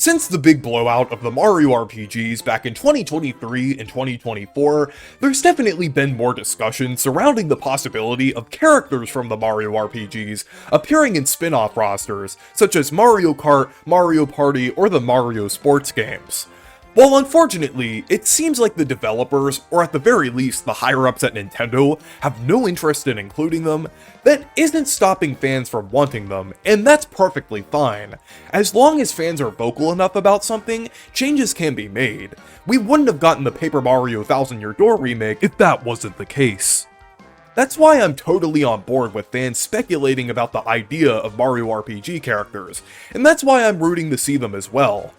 Since the big blowout of the Mario RPGs back in 2023 and 2024, there's definitely been more discussion surrounding the possibility of characters from the Mario RPGs appearing in spin-off rosters, such as Mario Kart, Mario Party, or the Mario sports games. While unfortunately, it seems like the developers, or at the very least the higher-ups at Nintendo, have no interest in including them, that isn't stopping fans from wanting them, and that's perfectly fine. As long as fans are vocal enough about something, changes can be made. We wouldn't have gotten the Paper Mario Thousand Year Door remake if that wasn't the case. That's why I'm totally on board with fans speculating about the idea of Mario RPG characters, and that's why I'm rooting to see them as well.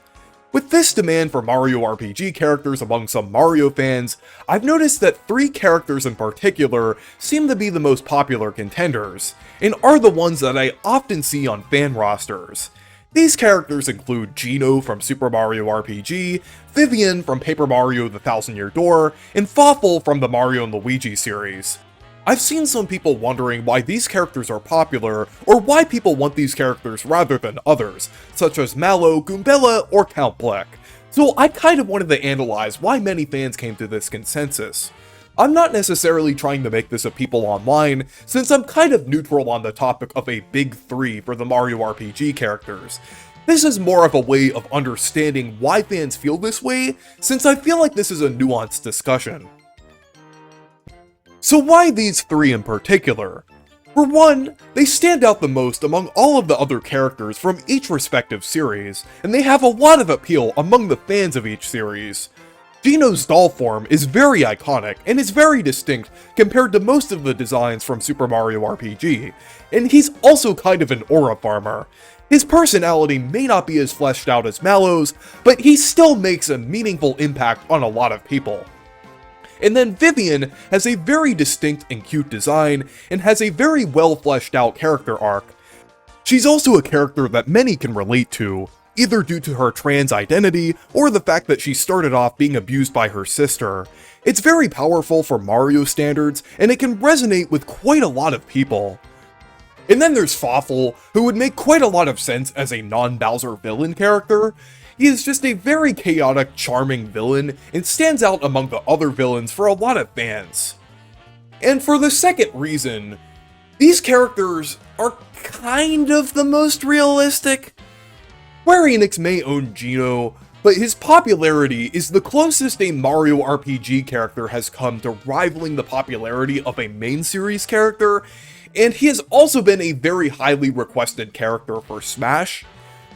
With this demand for Mario RPG characters among some Mario fans, I've noticed that 3 characters in particular seem to be the most popular contenders, and are the ones that I often see on fan rosters. These characters include Geno from Super Mario RPG, Vivian from Paper Mario The Thousand Year Door, and Fawful from the Mario & Luigi series. I've seen some people wondering why these characters are popular, or why people want these characters rather than others, such as Mallow, Goombella, or Count Bleck, so I kind of wanted to analyze why many fans came to this consensus. I'm not necessarily trying to make this of people online, since I'm kind of neutral on the topic of a big 3 for the Mario RPG characters. This is more of a way of understanding why fans feel this way, since I feel like this is a nuanced discussion. So why these 3 in particular? For one, they stand out the most among all of the other characters from each respective series, and they have a lot of appeal among the fans of each series. Geno's doll form is very iconic and is very distinct compared to most of the designs from Super Mario RPG, and he's also kind of an aura farmer. His personality may not be as fleshed out as Mallow's, but he still makes a meaningful impact on a lot of people. And then Vivian has a very distinct and cute design, and has a very well fleshed out character arc. She's also a character that many can relate to, either due to her trans identity, or the fact that she started off being abused by her sister. It's very powerful for Mario standards, and it can resonate with quite a lot of people. And then there's Fawful, who would make quite a lot of sense as a non-Bowser villain character. He is just a very chaotic, charming villain, and stands out among the other villains for a lot of fans. And for the second reason, these characters are kind of the most realistic. Square Enix may own Geno, but his popularity is the closest a Mario RPG character has come to rivaling the popularity of a main series character, and he has also been a very highly requested character for Smash.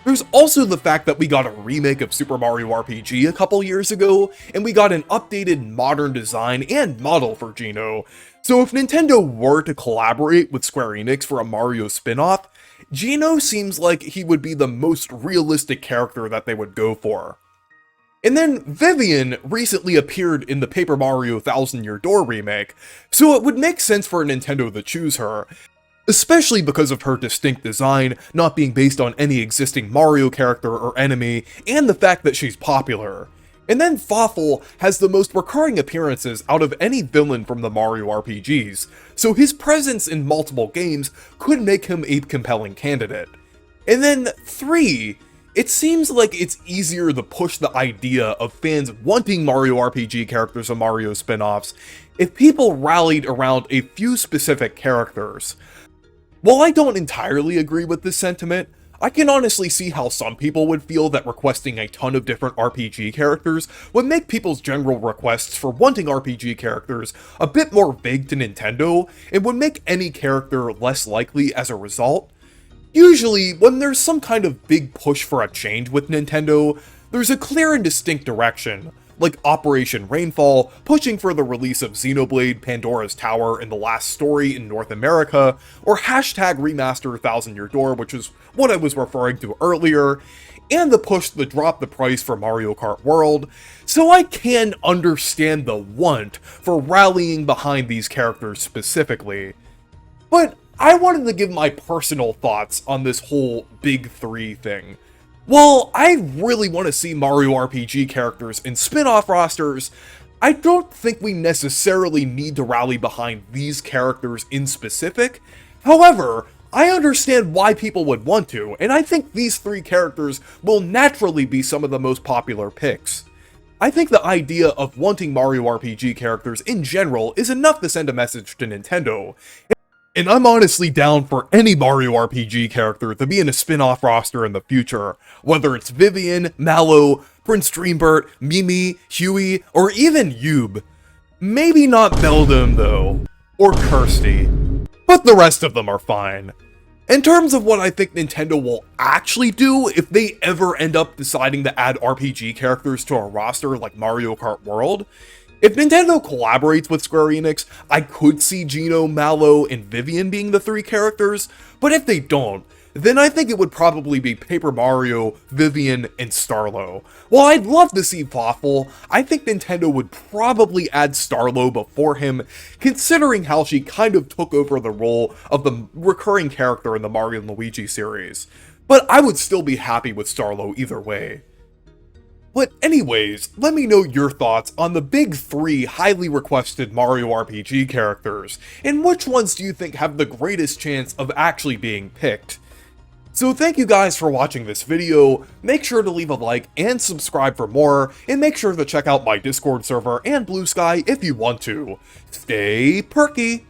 There's also the fact that we got a remake of Super Mario RPG a couple years ago, and we got an updated modern design and model for Geno. So if Nintendo were to collaborate with Square Enix for a Mario spin-off, Geno seems like he would be the most realistic character that they would go for. And then Vivian recently appeared in the Paper Mario Thousand Year Door remake, so it would make sense for Nintendo to choose her, especially because of her distinct design, not being based on any existing Mario character or enemy, and the fact that she's popular. And then Fawful has the most recurring appearances out of any villain from the Mario RPGs, so his presence in multiple games could make him a compelling candidate. And then 3, it seems like it's easier to push the idea of fans wanting Mario RPG characters and Mario spin-offs if people rallied around a few specific characters. While I don't entirely agree with this sentiment, I can honestly see how some people would feel that requesting a ton of different RPG characters would make people's general requests for wanting RPG characters a bit more vague to Nintendo, and would make any character less likely as a result. Usually, when there's some kind of big push for a change with Nintendo, there's a clear and distinct direction, like Operation Rainfall pushing for the release of Xenoblade Pandora's Tower in the last story in North America, or hashtag remaster Thousand Year Door, which is what I was referring to earlier, and the push to drop the price for Mario Kart World, so I can understand the want for rallying behind these characters specifically. But I wanted to give my personal thoughts on this whole Big 3 thing. While I really want to see Mario RPG characters in spin-off rosters, I don't think we necessarily need to rally behind these characters in specific. However, I understand why people would want to, and I think these 3 characters will naturally be some of the most popular picks. I think the idea of wanting Mario RPG characters in general is enough to send a message to Nintendo, and I'm honestly down for any Mario RPG character to be in a spin-off roster in the future, whether it's Vivian, Mallow, Prince Dreambert, Mimi, Huey, or even Yub. Maybe not Beldum though, or Kirsty, but the rest of them are fine. In terms of what I think Nintendo will actually do if they ever end up deciding to add RPG characters to a roster like Mario Kart World, if Nintendo collaborates with Square Enix, I could see Geno, Mallow, and Vivian being the 3 characters, but if they don't, then I think it would probably be Paper Mario, Vivian, and Starlo. While I'd love to see Fawful, I think Nintendo would probably add Starlo before him, considering how she kind of took over the role of the recurring character in the Mario & Luigi series. But I would still be happy with Starlo either way. But anyways, let me know your thoughts on the big 3 highly requested Mario RPG characters, and which ones do you think have the greatest chance of actually being picked? So thank you guys for watching this video, make sure to leave a like and subscribe for more, and make sure to check out my Discord server and Blue Sky if you want to. Stay perky!